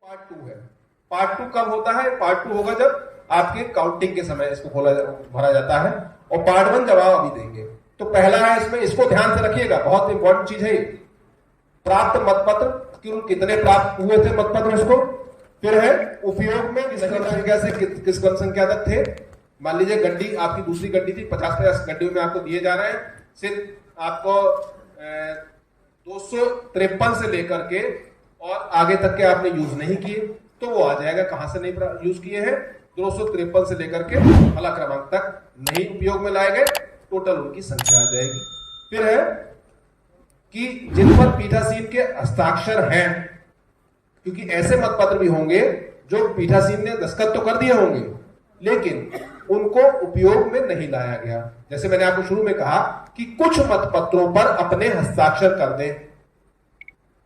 Part two है। Part two कब होता है? पार्ट टू होगा जब आपके काउंटिंग के समय इसको भरा जाता है, और पार्ट वन जब आप अभी देंगे। तो पहला है इसमें, इसको ध्यान से रखिएगा, बहुत इंपॉर्टेंट चीज है। प्राप्त मतपत्र, कितने प्राप्त हुए थे मतपत्र उसको। फिर है उपयोग में किस क्रम संख्या तक थे। मान लीजिए गड्डी आपकी दूसरी गड्डी थी, 50-50 गड्डियों में आपको दिए जा रहे हैं, सिर्फ आपको 253 से लेकर के और आगे तक के आपने यूज नहीं किए, तो वो आ जाएगा कहां से नहीं यूज किए हैं, 253 से लेकर के फला क्रमांक तक नहीं उपयोग में लाए गए, टोटल उनकी संख्या आ जाएगी। फिर है कि जिन पर पीठासीन के हस्ताक्षर हैं, क्योंकि ऐसे मतपत्र भी होंगे जो पीठासीन ने दस्तखत तो कर दिए होंगे लेकिन उनको उपयोग में नहीं लाया गया। जैसे मैंने आपको शुरू में कहा कि कुछ मतपत्रों पर अपने हस्ताक्षर कर दें।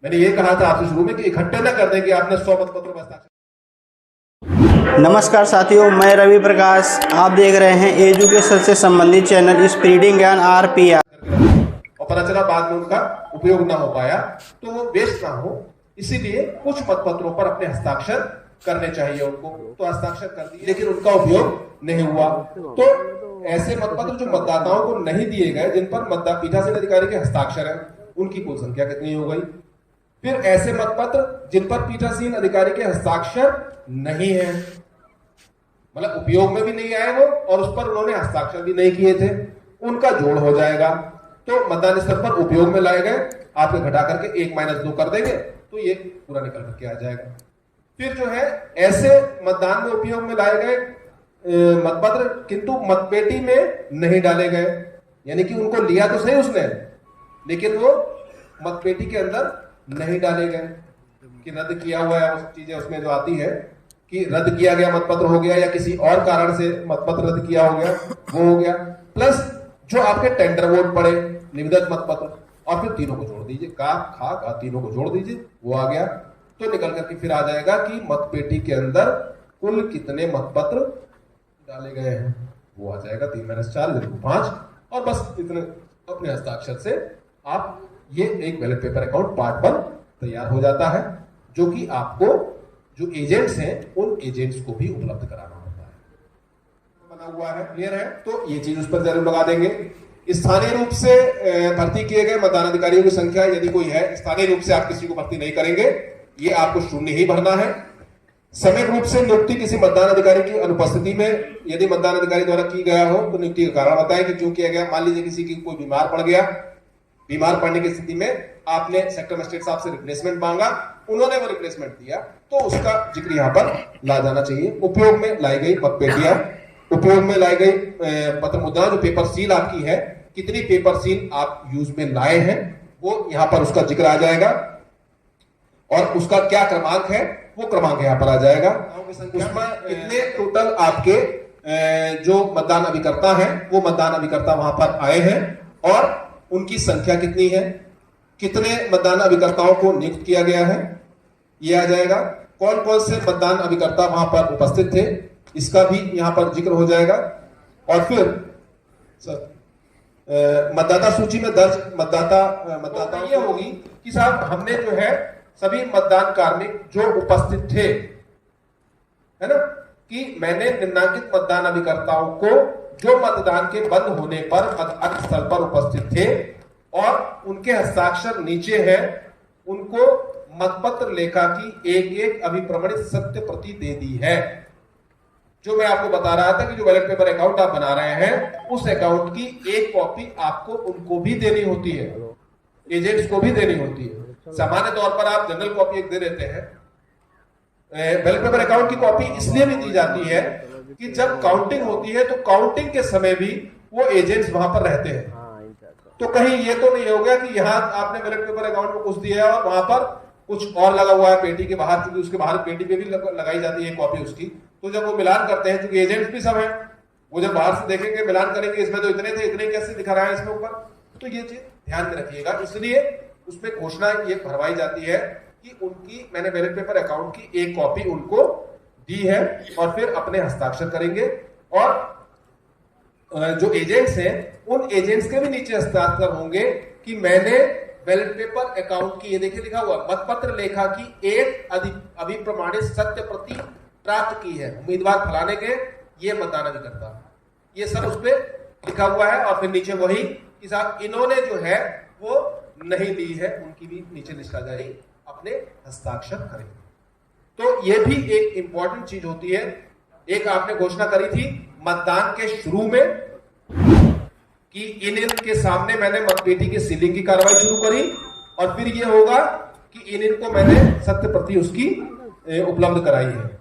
मैंने ये कहा था आपसे शुरू में कि इकट्ठे न कर दें कि आपने 100 मतपत्रों पर हस्ताक्षर। नमस्कार साथियों, मैं रवि प्रकाश, आप देख रहे हैं एजुकेशन से संबंधित चैनल स्प्रेडिंग ज्ञान RPR। और पता चला बाद में उनका उपयोग ना हो पाया तो वो वेस्ट ना हो, इसीलिए कुछ मतपत्रों पर अपने हस्ताक्षर करने चाहिए उनको, तो हस्ताक्षर कर दिए लेकिन उनका उपयोग नहीं हुआ। तो ऐसे मतपत्र जो मतदाताओं को नहीं दिए गए, जिन पर पीठासीन अधिकारी के हस्ताक्षर हैं, उनकी कुल संख्या कितनी हो गई। फिर ऐसे मतपत्र जिन पर पीठासीन अधिकारी के हस्ताक्षर नहीं है, मतलब उपयोग में भी नहीं आए वो और उस पर उन्होंने हस्ताक्षर भी नहीं किए थे, उनका जोड़ हो जाएगा। तो मतदान स्थल पर उपयोग में लाए गए आपके घटा करके 1-2 कर देंगे तो ये पूरा निकल करके आ जाएगा। फिर जो है ऐसे मतदान में उपयोग में लाए गए मतपत्र किंतु मतपेटी में नहीं डाले गए, यानी कि उनको लिया तो सही उसने लेकिन वो मतपेटी के अंदर नहीं डाले गए, कि रद्द किया हुआ है, उस चीजें उसमें जो आती है कि रद्द किया गया मतपत्र हो गया या किसी और कारण से मतपत्र रद्द किया हो गया, वो हो गया। प्लस जो आपके टेंडर वोट पड़े, निविदत मतपत्र, और फिर तीनों को जोड़ दीजिए, का तीनों को जोड़ दीजिए, वो आ गया। तो निकल करके फिर आ जाएगा कि मतपेटी के अंदर कुल कितने मतपत्र डाले गए हैं, वो आ जाएगा 3-4 5, और बस इतने अपने हस्ताक्षर से आप ये एक बैलेट पेपर अकाउंट पार्ट 1 तैयार हो जाता है, जो कि आपको जो एजेंट्स हैं उन एजेंट्स को भी उपलब्ध कराना होता है। बना हुआ है, क्लियर है, तो ये चीज उस पर जरूर लगा देंगे। स्थानीय रूप से भर्ती किए गए मतदान अधिकारियों की संख्या यदि कोई है, स्थानीय रूप से आप किसी को भर्ती नहीं करेंगे, ये आपको 0 ही भरना है। समय रूप से नियुक्ति किसी मतदान अधिकारी की अनुपस्थिति में यदि मतदान अधिकारी द्वारा की गया हो तो नियुक्ति का कारण बताएं कि क्यों किया गया। मान लीजिए किसी की कोई बीमार पड़ गया, बीमार पड़ने की स्थिति में आपने सेक्टर मजिस्ट्रेट साहब से रिप्लेसमेंट मांगा, उन्होंने वो रिप्लेसमेंट दिया, तो उसका जिक्र यहाँ पर ला जाना चाहिए। उपयोग में लाई गई मतपेटियां, उपयोग में लाई गई पत्र मुद्रा, जो पेपर सील आपकी है, कितनी पेपर सील आप यूज में लाए हैं, वो यहाँ पर उसका जिक्र आ जाएगा, और उसका क्या क्रमांक है वो क्रमांक यहाँ पर आ जाएगा। उसमें कितने टोटल आपके जो मतदान अभिकर्ता हैं वो मतदान अभिकर्ता वहां पर आए हैं और उनकी संख्या कितनी है, कितने मतदान अभिकर्ताओं को नियुक्त किया गया है, ये आ जाएगा। कौन कौन से मतदान अभिकर्ता वहां पर उपस्थित थे, इसका भी यहां पर जिक्र हो जाएगा। और फिर मतदाता सूची में दर्ज मतदाता ये होगी कि साहब हमने जो है सभी मतदान कार्मिक जो उपस्थित थे, है ना, कि मैंने निम्नांकित मतदान अभिकर्ताओं को जो मतदान के बंद होने पर मतदान स्थल पर उपस्थित थे और उनके हस्ताक्षर नीचे हैं, उनको मतपत्र लेखा की एक अभिप्रमाणित सत्य प्रति दे दी है। जो मैं आपको बता रहा था कि जो बैलेट पेपर अकाउंट आप बना रहे हैं, उस अकाउंट की एक कॉपी आपको उनको भी देनी होती है, एजेंट्स को भी देनी होती है। सामान्य तौर पर आप जनरल कॉपी एक दे देते हैं, बैलेट पेपर अकाउंट की कॉपी इसलिए भी दी जाती है कि जब काउंटिंग होती है तो काउंटिंग के समय भी वो एजेंट्स वहां पर रहते हैं, तो कहीं ये तो नहीं हो गया कि यहाँ आपने बैलेट पेपर अकाउंट में कुछ दिया है और वहां पर कुछ और लगा हुआ है पेटी के बाहर, क्योंकि उसके बाहर पेटी पे भी लगाई जाती है कॉपी उसकी। तो जब वो मिलान करते हैं, क्योंकि एजेंट्स भी सब है, वो जब बाहर से देखेंगे मिलान करेंगे, इसमें तो इतने थे, इतने कैसे दिखा रहा है इसमें ऊपर, तो ये चीज ध्यान में रखिएगा। इसलिए उसमें घोषणा ये भरवाई जाती है कि उनकी मैंने बैलेट पेपर अकाउंट की एक कॉपी उनको दी है, और फिर अपने हस्ताक्षर करेंगे, और जो एजेंट्स हैं उन एजेंट्स के भी नीचे हस्ताक्षर होंगे कि मैंने बैलेट पेपर अकाउंट की, ये देखिए लिखा हुआ मतपत्र लेखा की एक अभिप्रमाणित सत्य प्रति प्राप्त की है उम्मीदवार फलाने के, ये मतदान अभिकर्ता, ये सब उस पर लिखा हुआ है। और फिर नीचे वही कि साहब इन्होंने जो है वो नहीं ली है, उनकी भी नीचे लिस्ट आ जाएगी, अपने हस्ताक्षर करें। तो ये भी एक इंपॉर्टेंट चीज होती है। एक आपने घोषणा करी थी मतदान के शुरू में कि इन के सामने मैंने मतपेटी की सीलिंग की कार्रवाई शुरू करी, और फिर ये होगा कि इन को मैंने सत्य प्रति उसकी उपलब्ध कराई है।